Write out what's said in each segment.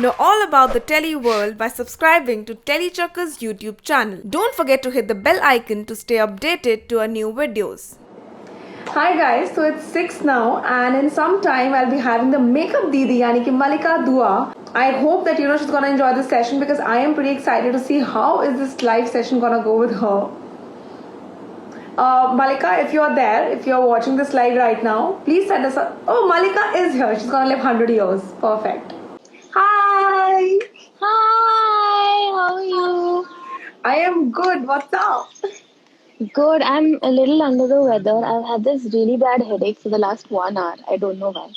Know all about the Telly world by subscribing to Tellychucker's YouTube channel. Don't forget to hit the bell icon to stay updated to our new videos. Hi guys, so it's 6 now and in some time I'll be having the makeup Didi yani ki Malika Dua. I hope that she's gonna enjoy this session because I am pretty excited to see how is this live session gonna go with her. Malika, if you're there, if you're watching this live right now, please send us a... Oh, Malika is here. She's gonna live 100 years. Perfect. Hi! Hi, how are you? I am good. What's up? Good. I'm a little under the weather. I've had this really bad headache for the last 1 hour. I don't know why.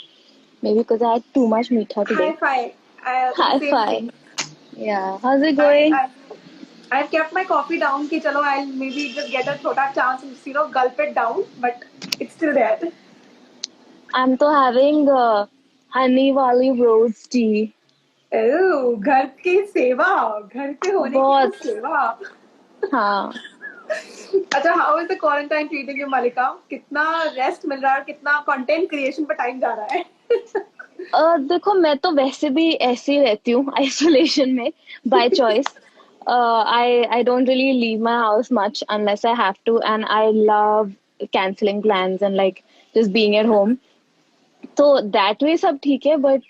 Maybe because I had too much meetha today. High five. High Same five. thing. Yeah. How's it going? I've kept my coffee down. Ki chalo, I'll maybe just get a chota chance and gulp it down, but it's still there. I'm to having honey wali rose tea. Oh, घर की सेवा, घर पे होने की तो सेवा. हाँ. अच्छा, how is the quarantine treating you, Malika? कितना रेस्ट मिल रहा है, कितना कंटेंट क्रिएशन पे टाइम जा रहा है? देखो मैं तो वैसे भी ऐसे ही रहती हूँ आइसोलेशन में by choice. I don't really leave my house much unless I have to, and I love canceling plans and like just being at home. So that way सब ठीक है, but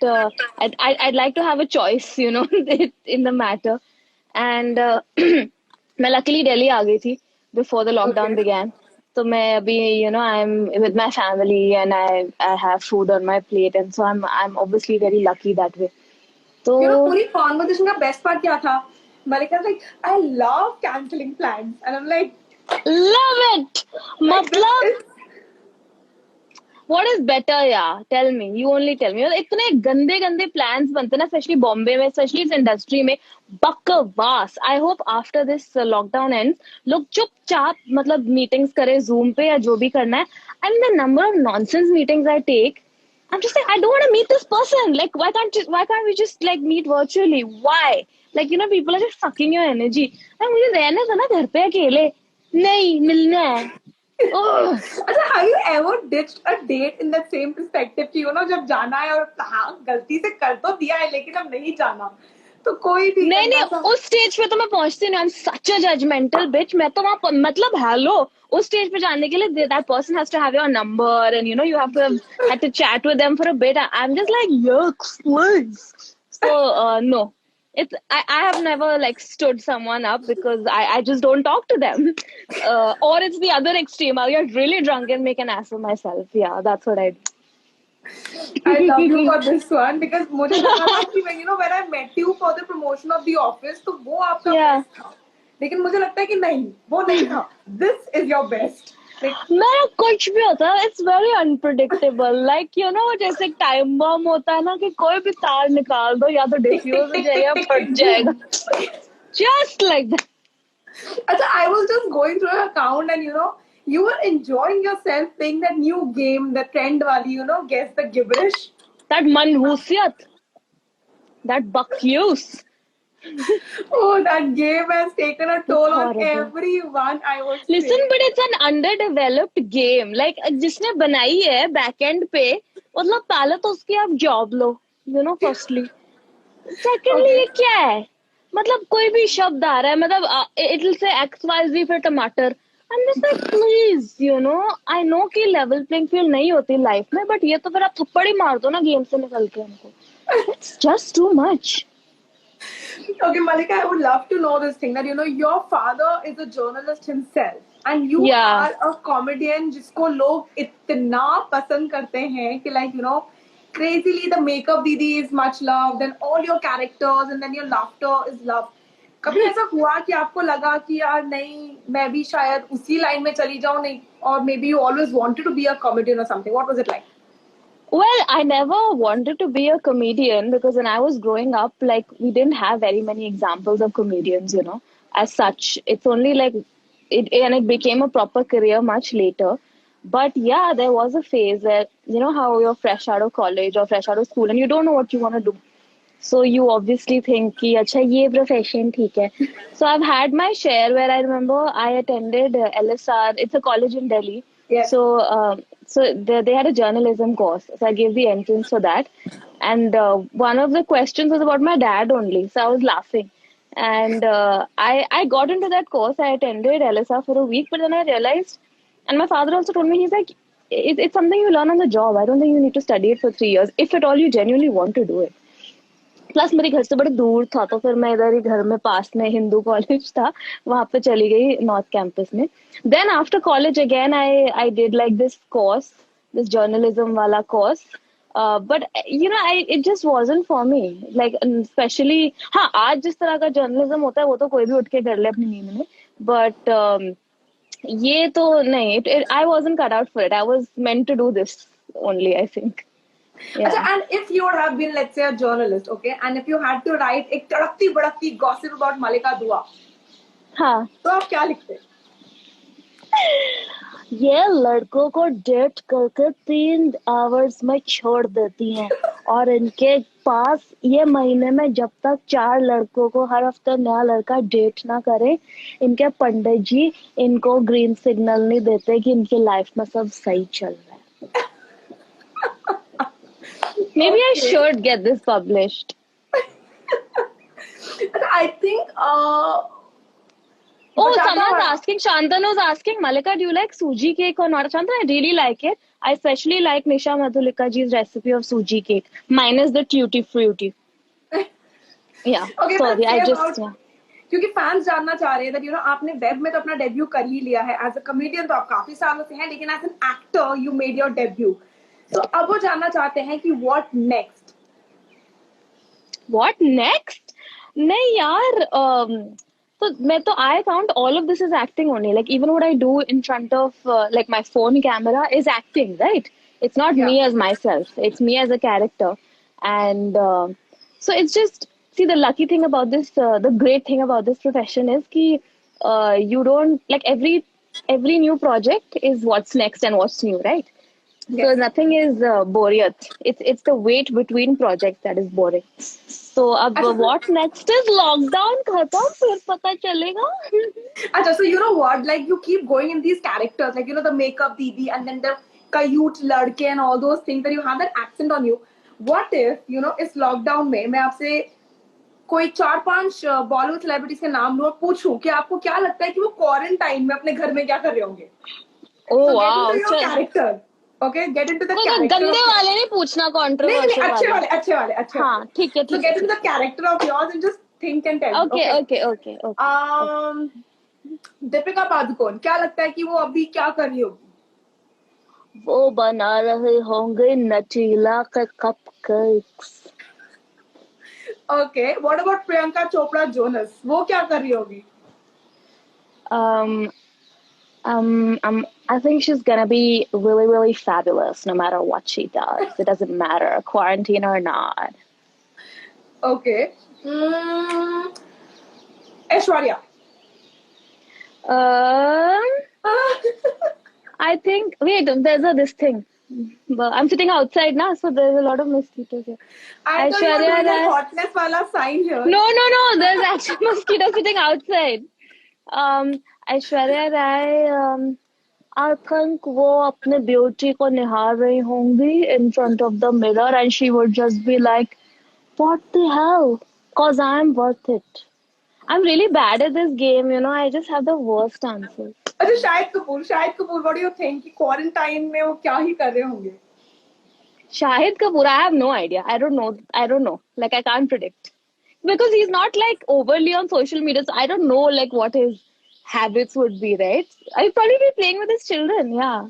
I'd like to have a choice, in the matter. And मैं luckily Delhi आ गई थी before the lockdown began. So मैं अभी, I'm with my family and I have food on my plate, and so I'm obviously very lucky that way. So पूरी conversation का best part क्या था? Malika's like, I love cancelling plans, and I'm like, love it. मतलब What is better, yeah? Tell me. You only tell me. इतने गंदे गंदे plans बनते ना, especially Bombay में, especially इस industry में, बकवास. I hope after this lockdown ends, लोग चुपचाप मतलब meetings करें Zoom पे या जो भी करना है. And the number of nonsense meetings I take, I'm just like, I don't want to meet this person. Like, why can't we just like meet virtually? Why? Like, people are just sucking your energy. And मुझे रहना था ना घर पे अकेले. नहीं मिलना है. अच्छा, have you ever ditched a date in that same perspective कि जब जाना है और हाँ गलती से कर तो दिया है लेकिन अब नहीं जाना, तो कोई भी नहीं उस स्टेज पे तो मैं पहुंचती नहीं. I am such a judgmental bitch. मैं तो वहां मतलब हेलो उस स्टेज पे जाने के लिए that person has to have your number and you have to had to chat with them for a bit. I am just like yuck please. So no, I have never like stood someone up because I just don't talk to them. Or it's the other extreme. I'll get really drunk and make an ass of myself. Yeah, that's what I do. I love you for this one because मुझे लगा था कि when I met you for the promotion of the office तो वो आपका best था, लेकिन मुझे लगता है कि नहीं, वो नहीं था. This is your best. मेरा कुछ भी होता है, इट्स वेरी अनप्रिडिक्टेबल. लाइक जैसे टाइम बम होता है ना कि कोई भी तार निकाल दो या तो डिफ्यूज हो जाएगा, फट जाएगा. Just like that. अच्छा, I was just going through your account and you were enjoying yourself playing that new game, the trend wali, guess the gibberish. That manhusiyat, that bakuse. Oh, that game has taken a toll on everyone, I would say. Listen, but it's an underdeveloped game. Like जिसने बनाई है backend पे, मतलब पहले तो उसकी आप job लो, firstly. Secondly ये क्या है? मतलब कोई भी शब्द आ रहा है, मतलब इट विल से XYZ फिर टमाटर. I'm just like, please, I know कि लेवल प्लेइंग फील्ड नहीं होती लाइफ में, बट ये तो फिर आप थप्पड़ ही मार दो ना गेम से निकल के हमको. It's just too much. Okay, Malika, I would love to know this thing that your father is a journalist himself and you are a comedian जिसको लोग इतना पसंद करते हैं कि like crazily the makeup didi is much loved and all your characters and then your laughter is loved. कभी ऐसा हुआ कि आपको लगा कि यार नहीं मैं भी शायद उसी लाइन में चली जाऊं, नहीं, or maybe you always wanted to be a comedian or something? What was it like? Well, I never wanted to be a comedian because when I was growing up, like we didn't have very many examples of comedians, as such. It's only like it became a proper career much later. But yeah, there was a phase where, how you're fresh out of college or fresh out of school and you don't know what you want to do. So you obviously think कि अच्छा ये profession ठीक है. So I've had my share where I remember I attended LSR. It's a college in Delhi. Yes. So So they had a journalism course. So I gave the entrance for that. And one of the questions was about my dad only. So I was laughing. And I got into that course. I attended LSR for a week, but then I realized, and my father also told me, he's like, it's something you learn on the job. I don't think you need to study it for 3 years, if at all you genuinely want to do it. Plus मेरे घर से बड़े दूर था तो फिर मैं इधर ही घर में पास में हिंदू कॉलेज था वहां पे चली गई नॉर्थ कैंपस में then after college again I did like this course this journalism वाला course but you know I it just wasn't for me like specially हाँ आज जिस तरह का जर्नलिज्म होता है वो तो कोई भी उठ के कर ले अपनी नींद में बट ये तो नहीं I wasn't cut out for it I was meant to do this only I think Yeah. And if you would have been, let's say, a journalist, okay, and if you had to write एक तड़कती भड़कती gossip about Malika Dua, हाँ, तो आप क्या लिखते? ये लड़कों को date करके 3 आवर्स में छोड़ देती हैं और इनके पास ये महीने में जब तक 4 लड़कों को हर हफ्ते नया लड़का डेट ना करे इनके पंडित जी इनको ग्रीन सिग्नल नहीं देते कि इनकी लाइफ में सब सही चल रहा है. Maybe I should get this published. I think. Oh, someone's asking. Shantanu was asking, Malika, do you like suji cake or not? Shantanu, I really like it. I especially like Nisha Madhulika ji's recipe of suji cake, minus the tutti frutti. Yeah. Okay, sorry, I just. क्योंकि fans जानना चाह रहे हैं that you know आपने web में तो अपना debut कर ही लिया है एज अ कॉमेडियन तो आप काफी सालों से हैं लेकिन as an actor you made your debut. तो अब वो जानना चाहते हैं कि what next? What next? नहीं यार तो मैं तो I count all of this as acting only. Like even what I do in front of like my phone camera is acting, right? It's not me as myself. It's me as a character, and so it's just see the lucky thing about this, the great thing about this profession is कि you don't like every new project is what's next and what's new, right? Yes. So nothing is boring. It's the wait between projects that is boring. So what next is lockdown खत्म फिर पता चलेगा. अच्छा, so you know what? Like you keep going in these characters, like you know the makeup didi and then the cute ladke and all those things that you have that accent on you. What if you know इस lockdown में मैं आपसे कोई 4-5 Bollywood celebrities के नाम लूं और पूछूं कि आपको क्या लगता है कि वो क्वारंटाइन में अपने घर में क्या कर रहे होंगे? Oh so wow! Get into your character. Okay, get into the character. गंदे वाले नहीं पूछना controversial वाले. अच्छे वाले. हाँ, ठीक है. So get into the character of yours and just think and tell. Okay. Deepika Padukone क्या लगता है कि वो अभी क्या कर रही होगी? वो बना रहे होंगे नटीला के cupcakes. Okay, what about Priyanka Chopra Jonas? वो क्या कर रही होगी? I think she's gonna be really, really fabulous no matter what she does. It doesn't matter, quarantine or not. Okay. Aishwarya. I think. Wait, there's this thing. But I'm sitting outside now, so there's a lot of mosquitoes here. I thought you were doing a hotness wala sign here. No. There's actually mosquitoes sitting outside. Aishwarya Rai, I think वो अपने beauty को निहार रही होंगी in front of the mirror and she would just be like, what the hell? Cause I'm worth it. I'm really bad at this game, you know. I just have the worst answers. अच्छा Shahid Kapoor, what do you think कि quarantine में वो क्या ही कर रहे होंगे? Shahid Kapoor, I have no idea. I don't know. Like I can't predict because he's not like overly on social media. So I don't know like what his habits would be, right? I'd probably be playing with his children, yeah.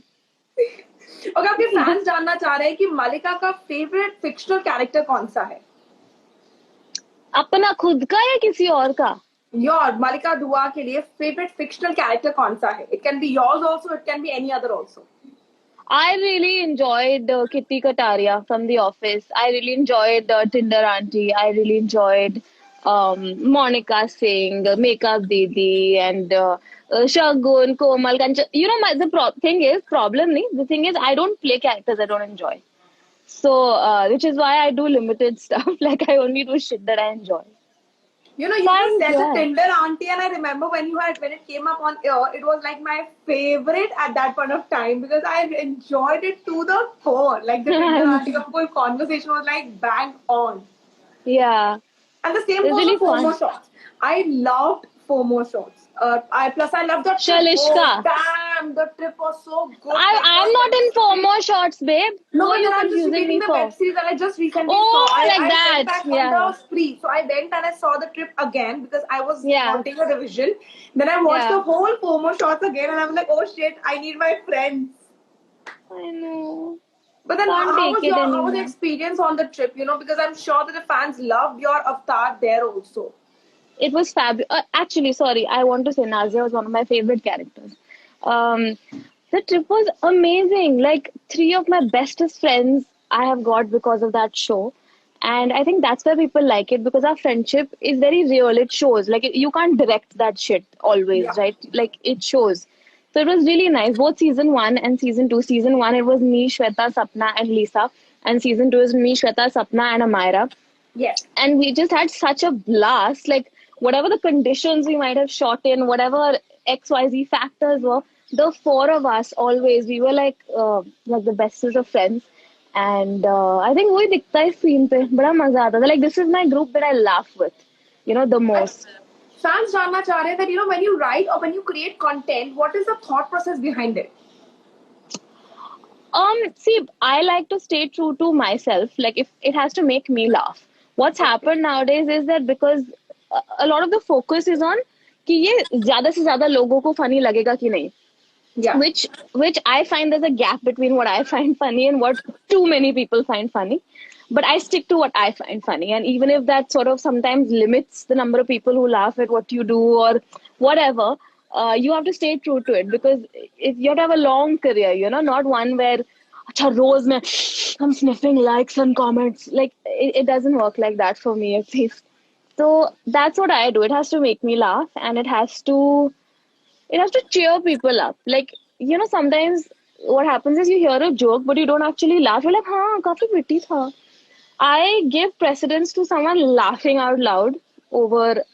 Okay, आपके fans जानना चाह रहे हैं कि मालिका का favorite fictional character कौन सा है? अपना खुद का या किसी और का? Your मालिका दुआ के लिए favorite fictional character कौन सा है? It can be yours also, it can be any other also. I really enjoyed Kitty Kataria from The Office. I really enjoyed Tinder Auntie. I really enjoyed Monica Singh, Makeup Didi, and Shagun, Komal, Kancha. You know, the thing is, I don't play characters I don't enjoy. So, which is why I do limited stuff. Like, I only do shit that I enjoy. You know, you just Thank said the you. Tinder auntie, and I remember when it came up on air, it was like my favorite at that point of time because I enjoyed it to the core. Like the Tinder auntie, the whole conversation was like bang on. Yeah, And the same it's goes really for fun. FOMO shots. I loved FOMO shots. I loved the trip. Oh Shalishka. damn, the trip was so good. Like the I'm not web in series. FOMO shots, babe. No, Who are but then you I'm just confusing repeating me the web for? series that I just recently saw. Oh, like I went that. back on Yeah, the spree. So I went and I saw the trip again because I was yeah, wanting a revision. Then I watched yeah. the whole FOMO shots again and I was like, oh shit, I need my friends. I know. But then Can't take it how was your anymore. experience on the trip? You know, because I'm sure that the fans loved your avatar there also. It was fabulous. Actually, sorry, I want to say Nazia was one of my favorite characters. Um, the trip was amazing. Like three of my bestest friends I have got because of that show. And I think that's why people like it because our friendship is very real. It shows. Like you can't direct that shit always, Yeah. right? Like it shows. So it was really nice. Both season one and season two. Season one, it was me, Shweta, Sapna, and Lisa. And season two is me, Shweta, Sapna, and Amira. Yes. And we just had such a blast. Like whatever the conditions we might have shot in, whatever XYZ factors were, the four of us always we were like the bestest of friends. And I think वही दिखता है screen पे बड़ा मजा आता था. Like this is my group that I laugh with, the I, most. fans जानना चाह रहे हैं that, you know, when you write or when you create content, what is the thought process behind it? See, I like to stay true to myself. Like, if it has to make me laugh. What's Okay. happened nowadays is that because a lot of the focus is on कि ये ज़्यादा से ज़्यादा लोगों को funny लगेगा कि नहीं. Yeah. Which I find there's a gap between what I find funny and what too many people find funny. But I stick to what I find funny, and even if that sort of sometimes limits the number of people who laugh at what you do or whatever, you have to stay true to it because if you have to have a long career, not one where अच्छा रोज मैं I'm sniffing likes and comments. Like it doesn't work like that for me at least. So that's what I do. It has to make me laugh, and it has to cheer people up. Like, sometimes what happens is you hear a joke, but you don't actually laugh. You're like, हाँ, काफी witty था. I give precedence to someone laughing out loud over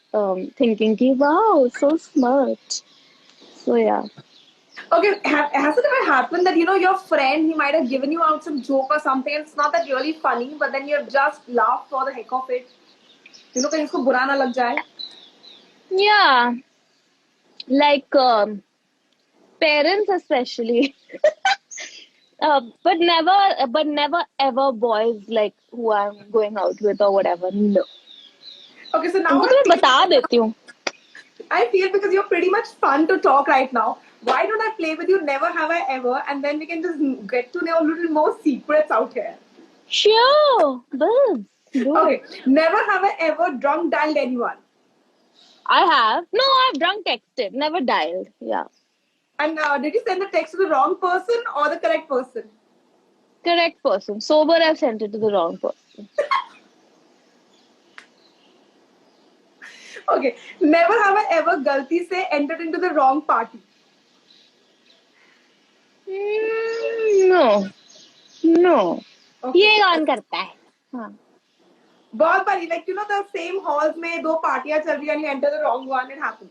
thinking, ki, wow, so smart. So, yeah. Okay, has it ever happened that, you know, your friend, he might have given you out some joke or something, and it's not that really funny, but then you've just laughed for the heck of it? You know, कहीं उसको बुरा ना लग जाए. Yeah. Like, parents especially. But never ever boys like who I'm going out with or whatever. No. Okay, so now उनको तो मैं बता देती हूँ. I feel because you're pretty much fun to talk right now. Why don't I play with you? Never have I ever, and then we can just get to know a little more secrets out here. Sure, Buzz, do Okay, it. never have I ever drunk dialed anyone. I have. No, I've drunk texted, never dialed. Yeah. And did you send the text to the wrong person or the correct person? Correct person. Sober, I've sent it to the wrong person. Okay, never have I ever galti se entered into the wrong party. No. No. Okay. ये कौन करता है? हाँ. बहुत बारी, like, you know, the same halls में दो पार्टियां चल रही हैं and you enter the wrong one, it happens.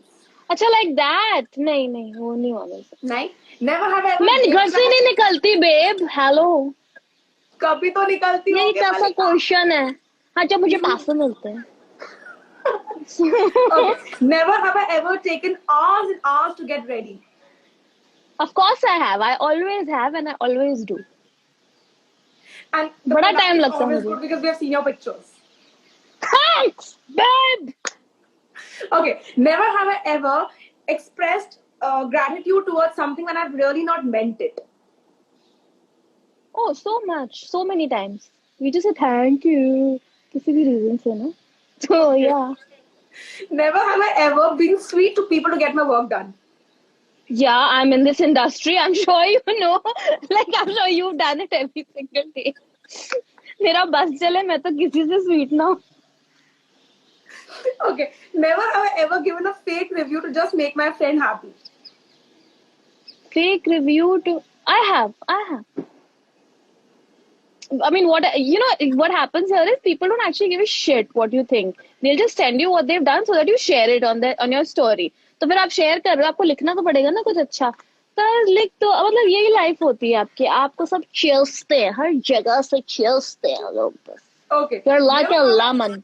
अच्छा like that? नहीं नहीं वो नहीं वाला. नहीं, never have I ever मैं घर dipped से my... नहीं निकलती babe. Hello. कभी तो निकलती यही होगी कैसा मलिका. क्वेश्चन है? हाँ जब मुझे पैसे मिलते हैं. Okay, never have I ever taken hours and hours to get ready. Of course I have. I always have and I always do. And the बड़ा product time is लगता है always मुझे. good because we have seen your pictures. Thanks, babe. Okay, never have I ever expressed gratitude towards something when I've really not meant it. Oh, so much, so many times. We just say thank you. किसी भी reason से ना. So yeah. Never have I ever been sweet to people to get my work done. Yeah, I'm in this industry. I'm sure you know. Like I'm sure you've done it every single day. मेरा बस चले मैं तो किसी से sweet ना हूँ. Okay, never have I ever given a fake review to just make my friend happy. Fake review to I have. I mean, what happens here is people don't actually give a shit what you think. They'll just send you what they've done so that you share it on your story. तो फिर आप share कर रहे हो, आपको लिखना तो पड़ेगा ना कुछ अच्छा। तो लिख तो मतलब यही लाइफ होती है आपकी, आपको सब चेल्सते हैं, हर जगह से चेल्सते हैं लोग बस। Okay. You're like a lemon.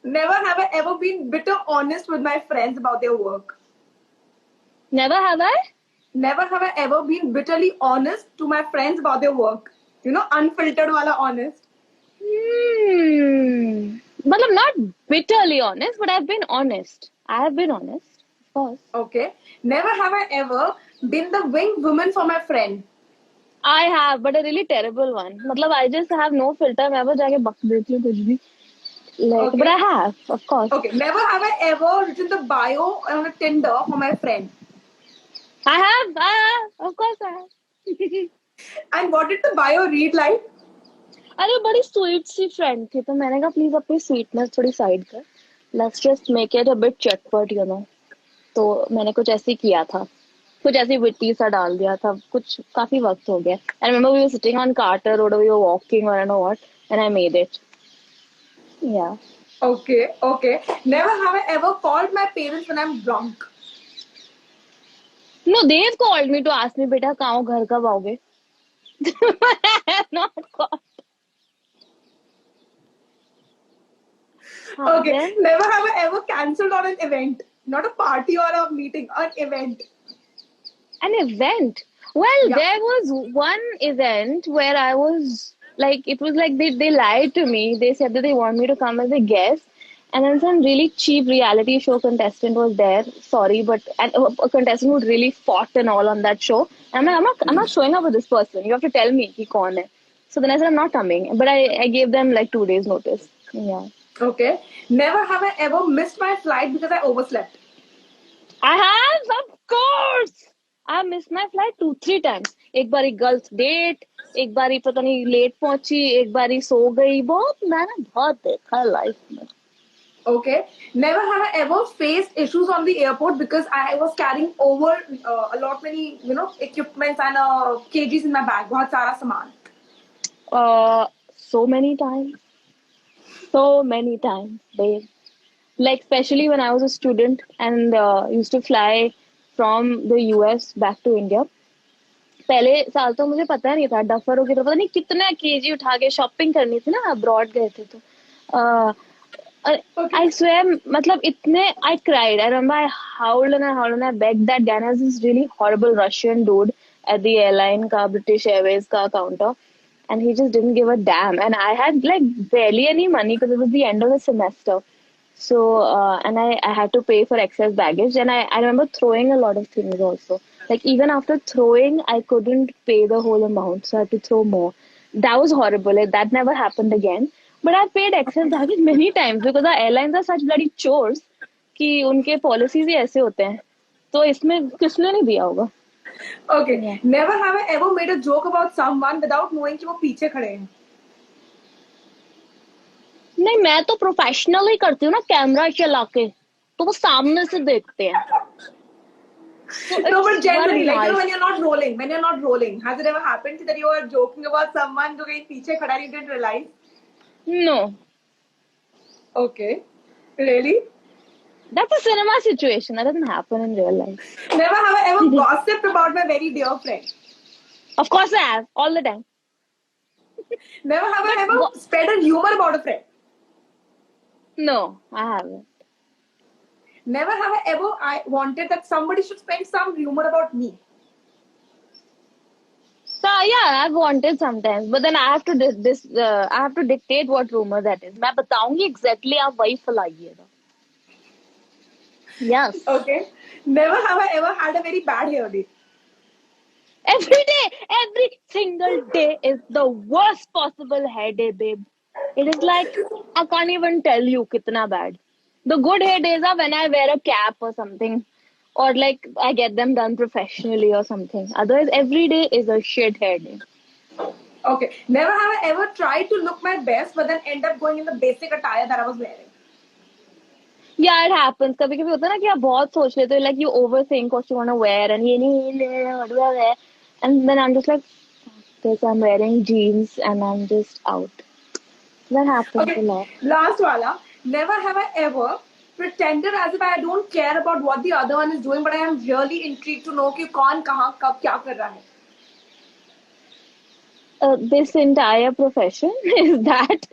Never have I ever been bitter honest with my friends about their work. Never have I? Never have I ever been bitterly honest to my friends about their work. You know, unfiltered wala honest. But I'm not bitterly honest, but I've been honest. I have been honest, of course. Okay. Never have I ever been the wing woman for my friend. I have, but a really terrible one. मतलब I just have no filter. मैं बस जाके बक देती हूँ कुछ भी. Like, Okay. but I have, of course. Okay. Never have I ever written the bio on a Tinder for my friend. I have, of course I have. And what did the bio read like? अरे बड़ी sweet सी friend थी, तो मैंने कहा please अपनी sweetness थोड़ी side कर, let's just make it a bit चटपट, यू नो। तो मैंने कुछ ऐसे ही किया था, कुछ ऐसी विट्टी सा डाल दिया था, कुछ काफी वक्त हो गया। I remember we were sitting on Carter Road, we were walking और I know what, and I made it. Yeah Okay, okay. Never have I ever called my parents when I'm drunk. No, they have called me to ask me, बेटा कहाँ हो, घर कब आओगे? Not called. Okay. Never have I ever cancelled on an event. Not a party or a meeting, an event. An event? Well, Yeah. there was one event where I was like, it was like they lied to me. They said that they want me to come as a guest. And then some really cheap reality show contestant was there. Sorry, but a contestant who really fought and all on that show. And I'm not showing up with this person. You have to tell me ki kaun hai. So then I said I'm not coming. But I gave them like 2 days notice. Yeah. Okay. Never have I ever missed my flight because I overslept. I have, of course. I missed my flight 2-3 times. एक बारी girls date, एक बारी पता नहीं late पहुंची, एक बारी सो गई। बहुत मैंने बहुत देखा है लाइफ में। Okay. Never have I ever faced issues on the airport because I was carrying over a lot many, you know, equipments and kgs in my bag. बहुत सारा सामान. So many times. So many times, babe. Like especially when I was a student and used to fly from the US back to India. पहले साल तो मुझे पता नहीं था, डफरों की तो पता नहीं कितने केजी उठा के शॉपिंग करनी थी ना, अब्रॉड गए थे तो I swear, मतलब इतने I cried. I remember I howled and I begged that guy. And I was this really horrible Russian dude at the airline का British Airways का counter, and he just didn't give a damn. And I had like barely any money because it was the end of the semester. So and I had to pay for excess baggage, and I remember throwing a lot of things also. Like even after throwing, I couldn't pay the whole amount, so I had to throw more. That was horrible. Like, that never happened again. But I paid excess baggage many times because our airlines are such bloody chores कि उनके policies ही ऐसे होते हैं. तो इसमें किसने नहीं दिया होगा. Okay. Yeah. Never have I ever made a joke about someone without knowing कि वो पीछे खड़े हैं. नहीं, मैं तो प्रोफेशनली करती हूँ ना, कैमरा चला के, तो वो सामने से देखते हैं. So no, but generally, like, you know, when you're not rolling, has it ever happened that you are joking about someone जो कहीं पीछे खड़ा है, you didn't realize? No. Okay. Really? That's a cinema situation. That doesn't happen in real life. Never have I ever gossiped about my very dear friend. Of course I have. All the time. Never have I ever spread a rumor about a friend. No, I haven't. Never have I wanted that somebody should spread some rumor about me. So yeah, I've wanted sometimes, but then I have to I have to dictate what rumor that is. मैं बताऊंगी exactly, आप वही फैलाइएगा. Yes. Okay. Never have I ever had a very bad hair day. Every single day is the worst possible hair day, babe. It is like, I can't even tell you kitna bad. The good hair days are when I wear a cap or something, or like I get them done professionally or something. Otherwise, every day is a shit hair day. Okay. Never have I ever tried to look my best, but then end up going in the basic attire that I was wearing. Yeah, it happens. कभी कभी होता है ना कि आप बहुत सोच लेते हो, like you overthink what you want to wear and ये नहीं what do I wear, and then I'm just like, because I'm wearing jeans and I'm just out. That happens Okay, a lot. last wala. Never have I ever pretended as if I don't care about what the other one is doing, but I am really intrigued to know कि कौन कहाँ कब क्या कर रहा है. This entire profession is that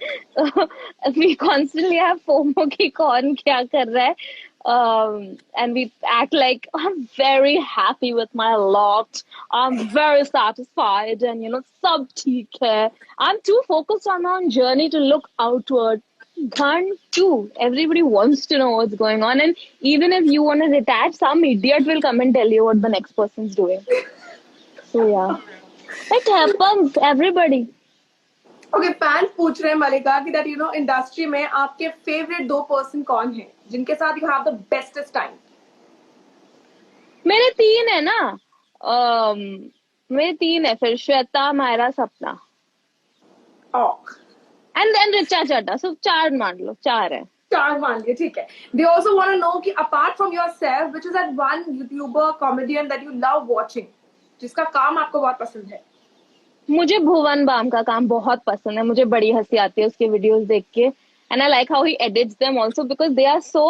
we constantly have FOMO ki kaun kya kar raha hai. And we act like I'm very happy with my lot. I'm very satisfied, and sab theek hai. I'm too focused on my own journey to look outward. Ghan too. Everybody wants to know what's going on, and even if you want to detach, some idiot will come and tell you what the next person's doing. So yeah, it happens. Everybody. Okay, fans पूछ रहे हैं मलिका कि that industry में आपके favourite 2 person कौन है जिनके साथ you have the bestest time. मेरे 3 है ना. अम, मेरे 3 है, फिर श्वेता, मायरा, सपना Oh. एंड देन रिचा चड्डा. सब 4 मान लो, 4 है. 4 मान लिए, ठीक है. They also want to know कि apart from yourself, which is that one YouTuber comedian that you love watching, जिसका काम आपको बहुत पसंद है. मुझे भुवन बाम का काम बहुत पसंद है. मुझे बड़ी हंसी आती है उसके वीडियोस देख के. And I like how he edits them also because they are so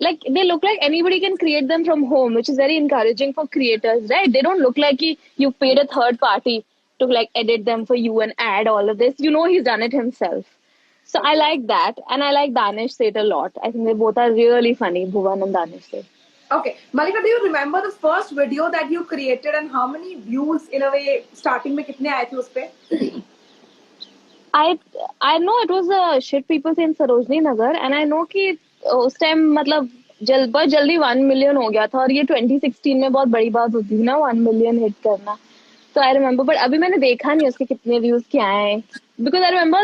like they look like anybody can create them from home, which is very encouraging for creators, right? They don't look like you paid a third party to like edit them for you and add all of this. He's done it himself. So I like that, and I like Danish Seth a lot. I think they both are really funny, Bhuvan and Danish Seth. Okay, Malika, do you remember the first video that you created and how many views in a way starting में कितने आए थे उस पे? I know it was a shit people say in Sarojini Nagar, and I know कि उस time मतलब बहुत जल्दी 1 मिलियन हो गया था, और ये 2016 में बहुत बड़ी बात होती थी ना 1 मिलियन हिट करना. तो आई रिमेम्बर, बट अभी मैंने देखा नहीं उसके कितने व्यूज क्या आए, because I remember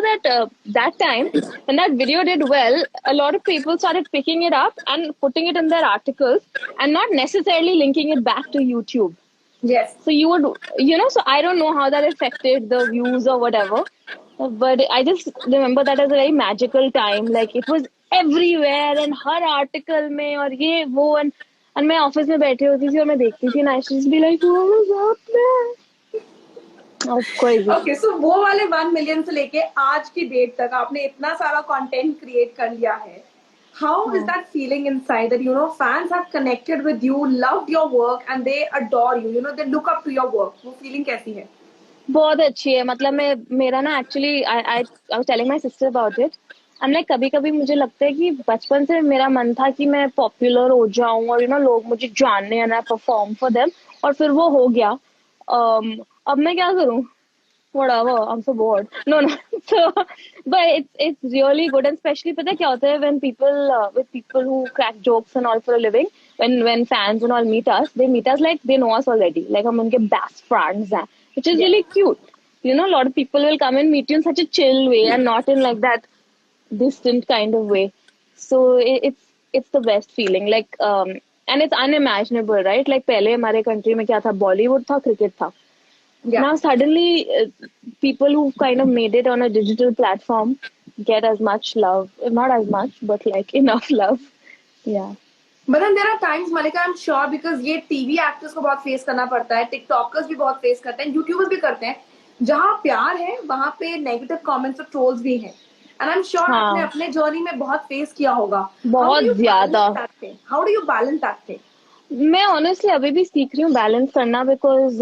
that time when that video did well, a lot of people started picking it up and putting it in their articles and not necessarily linking it back to YouTube. Yes. So you would, so I don't know how that affected the views or whatever, but I just remember that as a very magical time. Like it was everywhere and her article में और ये वो, and मैं office में बैठी होती थी और मैं देखती थी, and I used to be like, what was happening? Okay, so वो वाले 1 मिलियन से लेके आज की डेट तक आपने इतना सारा कंटेंट क्रिएट कर लिया है. How is that feeling inside that fans have connected with you, loved your work and they adore you, they look up to your work? वो feeling कैसी है? बहुत अच्छी है. मतलब मेरा ना actually I was telling my sister about it. And like कभी कभी मुझे लगता है कि बचपन से मेरा मन था कि मैं पॉपुलर हो जाऊं और लोग मुझे जानने and I perform for them, और फिर वो हो गया. अब मैं क्या करूं? whatever, I'm so bored. No. So but it's really good, and especially पता है क्या होता है when people with people who crack jokes and all for a living, when fans and all meet us, they meet us like they know us already, like हम उनके best friends हैं, which is really cute. A lot of people will come and meet you in such a chill way and not in like that distant kind of way. So it's the best feeling, like and it's unimaginable, right? Like पहले हमारे country में क्या था? Bollywood था, cricket था. Yeah. Now suddenly people who kind of made it on a digital platform get as much love, not as much, but like enough love. Yeah. But then there are times, Malika, I'm sure, because ये TV actors को बहुत face करना पड़ता है, TikTokers भी बहुत face करते हैं, यूट्यूबर्स भी करते हैं, जहाँ प्यार है वहां पे नेगेटिव कमेंट्स और ट्रोल्स भी हैं. एंड आई एम श्योर आपने अपने जर्नी में बहुत फेस किया होगा. बहुत ज्यादा. How do you balance that thing? मैं ऑनेस्टली अभी भी सीख रही हूँ बैलेंस करना, because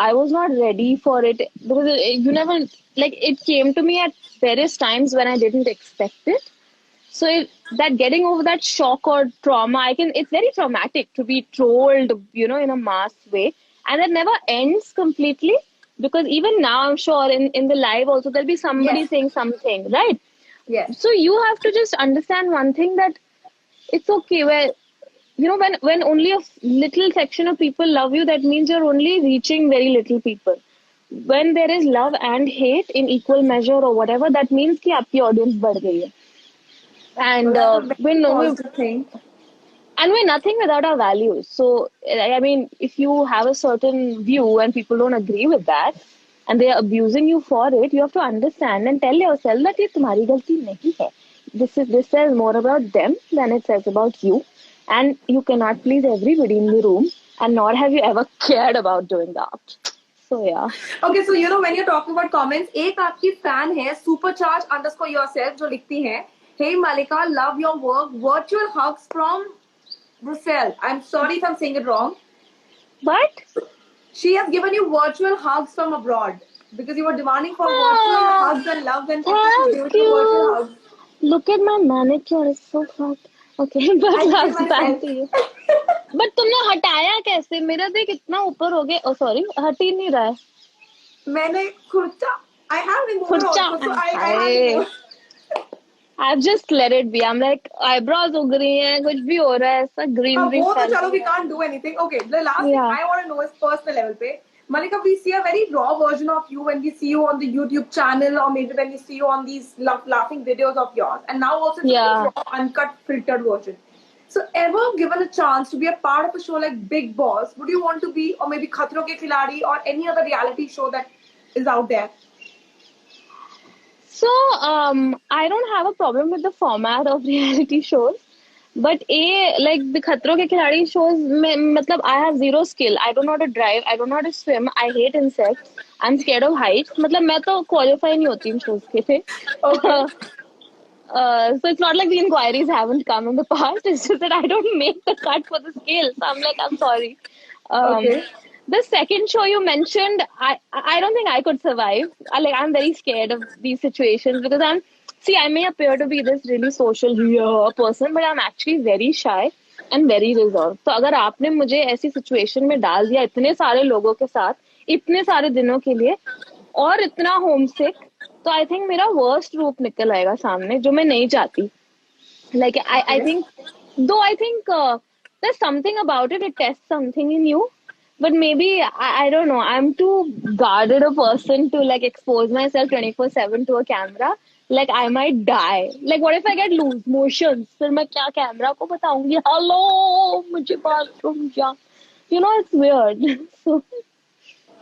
I was not ready for it, because you never, like, it came to me at various times when I didn't expect it. So that getting over that shock or trauma, it's very traumatic to be trolled, in a mass way. And it never ends completely, because even now I'm sure in the live also there'll be somebody saying something, right? Yes. So you have to just understand one thing, that it's okay where, when only a little section of people love you, that means you're only reaching very little people. When there is love and hate in equal measure or whatever, that means कि आपकी audience बढ़ गई है. And we're nothing without our values. So I mean, if you have a certain view and people don't agree with that and they are abusing you for it, you have to understand and tell yourself that ये तुम्हारी गलती नहीं है. This says more about them than it says about you. And you cannot please everybody in the room, and nor have you ever cared about doing that. So yeah. Okay, so you know when you're talking about comments, एक आपकी fan है supercharge_yourself जो लिखती है, hey Malika, love your work, virtual hugs from Brussels. I'm sorry if I'm saying it wrong. But she has given you virtual hugs from abroad because you were demanding for virtual hugs and love, and she's giving you virtual hugs. Look at my manicure, it's so fat. Okay, but last back to you. But तुमने हटाया कैसे? मेरा देख इतना ऊपर हो गया. Oh sorry, हट ही नहीं रहा है. मैंने खुर्चा. I have remover also, so I have remover. I've just let it be. I'm like eyebrows उग रही हैं, कुछ भी हो रहा है, ऐसा greenery. वो तो चलो, we can't do anything. Okay, the last thing I want to know is personal level पे. Malika, we see a very raw version of you when we see you on the YouTube channel, or maybe when we see you on these laughing videos of yours, and now also it's a raw, uncut, filtered version. So, ever given a chance to be a part of a show like Big Boss, would you want to be, or maybe Khatron Ke Khiladi, or any other reality show that is out there? So, I don't have a problem with the format of reality shows. But like the Khatron Ke Khiladi shows, matlab, I have zero skill. I don't know how to drive. I don't know how to swim. I hate insects. I'm scared of heights. Matlab, मैं तो qualify नहीं होती इन shows के लिए. Okay. So it's not like the inquiries haven't come in the past. It's just that I don't make the cut for the scale. So I'm like, I'm sorry. Okay. The second show you mentioned, I don't think I could survive. I'm very scared of these situations because I may appear to be this really social person, but I'm actually very shy and very reserved. So अगर आपने मुझे ऐसी situation में डाल दिया इतने सारे लोगों के साथ, इतने सारे दिनों के लिए, और इतना homesick, तो I think मेरा worst रूप निकल आएगा सामने, जो मैं नहीं चाहती. Like I think, though I think there's something about it. It tests something in you. But maybe, I don't know, I'm too guarded a person to like expose myself 24/7 to a camera. Like I might die. Like what if I get loose motions? फिर मैं क्या camera को बताऊंगी? Hello, मुझे bathroom जा. You know, it's weird. So,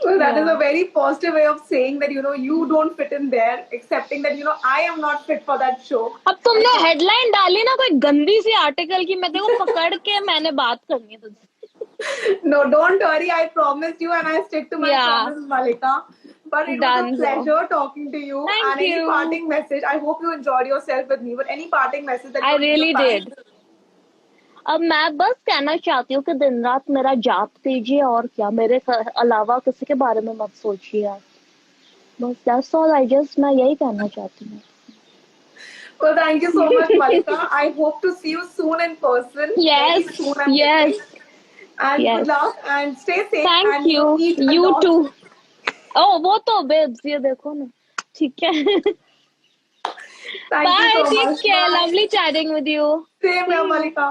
well, that is a very positive way of saying that, you know, you don't fit in there, accepting that, you know, I am not fit for that show. अब तुमने headline डाली ना कोई गंदी सी article की, मैं देखो पकड़ के मैंने बात करनी है तुझसे. No, don't worry. I promised you, and I stick to my promise, Malika. But it was a pleasure talking to you. Thank you. Any parting message? I hope you enjoyed yourself with me. But any parting message that I really did. अब मैं बस कहना चाहती हूँ कि दिन रात मेरा जाप कीजिए और क्या, मेरे अलावा किसी के बारे में मत सोचिए आप. बस that's all. मैं यही कहना चाहती हूँ. Well, thank you so much, Malika. I hope to see you soon in person. Yes. Very soon, yes. And good luck and stay safe. Thank you. You too. Oh, वो तो babes, ये देखो ना. ठीक है. Thank you so much. Take care. Lovely chatting with you. Same here, Malika.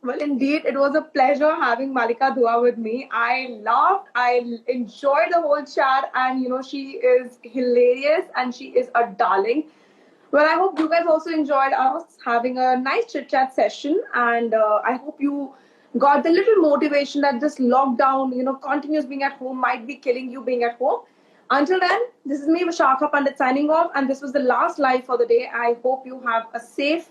Well, indeed, it was a pleasure having Malika Dua with me. I laughed, I enjoyed the whole chat, and you know, she is hilarious and she is a darling. Well, I hope you guys also enjoyed us having a nice chit chat session, and I hope you got the little motivation that this lockdown, you know, continuous being at home might be killing you being at home. Until then, this is me, Vishakha Pandit, signing off, and this was the last live for the day. I hope you have a safe